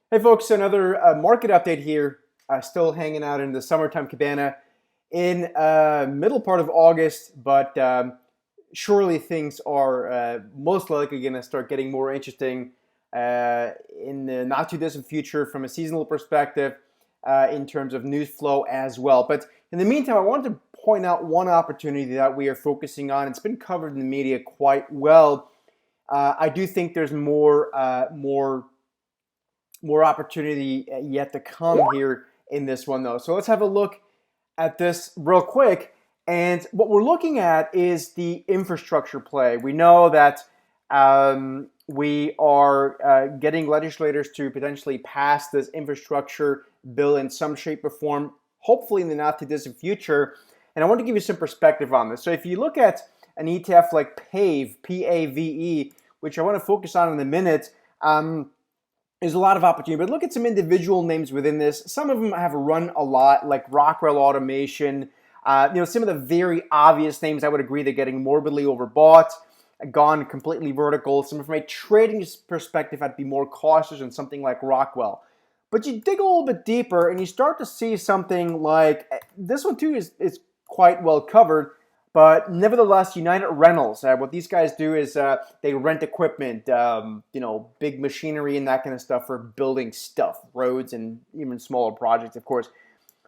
Hey folks, another market update here. Still hanging out in the summertime cabana in middle part of August, but surely things are most likely going to start getting more interesting in the not too distant future from a seasonal perspective in terms of news flow as well. But in the meantime, I wanted to point out one opportunity that we are focusing on. It's been covered in the media quite well. I do think there's more opportunity yet to come here in this one, though. So let's have a look at this real quick. And what we're looking at is the infrastructure play. We know that we are getting legislators to potentially pass this infrastructure bill in some shape or form, hopefully in the not too distant future. And I want to give you some perspective on this. So if you look at an ETF like PAVE, P-A-V-E, which I want to focus on in a minute, there's a lot of opportunity, but look at some individual names within this. Some of them have run a lot, like Rockwell Automation. Some of the very obvious names, I would agree, they're getting morbidly overbought, gone completely vertical. Some from a trading perspective, I'd be more cautious on something like Rockwell. But you dig a little bit deeper, and you start to see something like this one too is quite well covered. But nevertheless, United Rentals, what these guys do is they rent equipment, big machinery and that kind of stuff for building stuff, roads and even smaller projects, of course.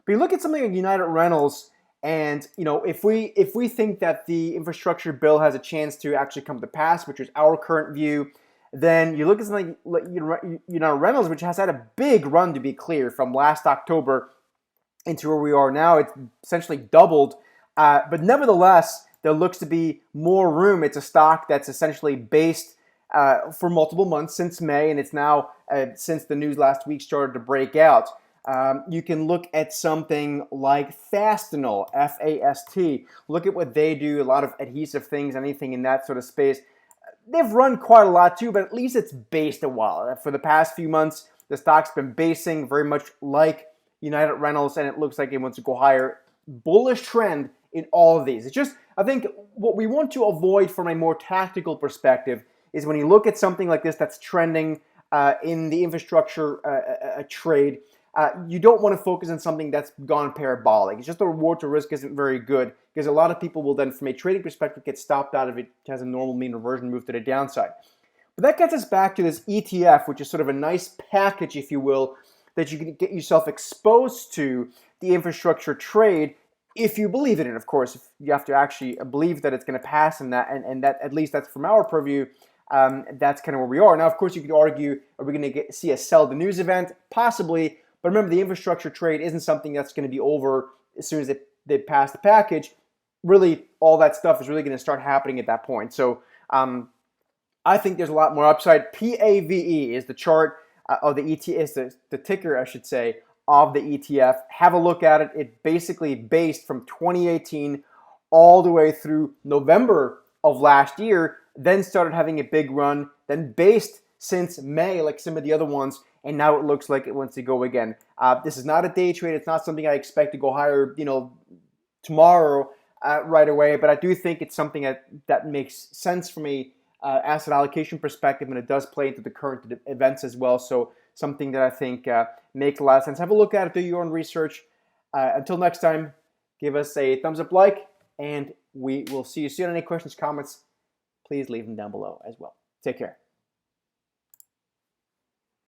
But you look at something like United Rentals, and if we think that the infrastructure bill has a chance to actually come to pass, which is our current view, then you look at something like United Rentals, which has had a big run, to be clear, from last October into where we are now. It's essentially doubled. But nevertheless, there looks to be more room. It's a stock that's essentially based for multiple months since May, and it's now, since the news last week started to break out. You can look at something like Fastenal, F-A-S-T. Look at what they do, a lot of adhesive things, anything in that sort of space. They've run quite a lot too, but at least it's based a while. For the past few months, the stock's been basing very much like United Rentals, and it looks like it wants to go higher. Bullish trend in all of these. It's just, I think what we want to avoid from a more tactical perspective is when you look at something like this that's trending in the infrastructure trade, you don't want to focus on something that's gone parabolic. It's just the reward to risk isn't very good because a lot of people will then, from a trading perspective, get stopped out if it has a normal mean reversion move to the downside. But that gets us back to this ETF, which is sort of a nice package, if you will, that you can get yourself exposed to the infrastructure trade if you believe in it. Of course, if you have to actually believe that it's going to pass, and that at least that's from our purview. That's kind of where we are now. Of course, you could argue, are we going to see a sell the news event? Possibly, but remember, the infrastructure trade isn't something that's going to be over as soon as they pass the package. Really, all that stuff is really going to start happening at that point. So I think there's a lot more upside. PAVE is the chart of the ETF, is the ticker, I should say, of the ETF. Have a look at it. It basically based from 2018 all the way through November of last year, then started having a big run, then based since May, like some of the other ones, and now it looks like it wants to go again. This is not a day trade. It's not something I expect to go higher, tomorrow right away, but I do think it's something that makes sense from a asset allocation perspective, and it does play into the current events as well. So something that I think makes a lot of sense. Have a look at it, do your own research. Until next time, give us a thumbs up, like, and we will see you soon. Any questions, comments, please leave them down below as well. Take care.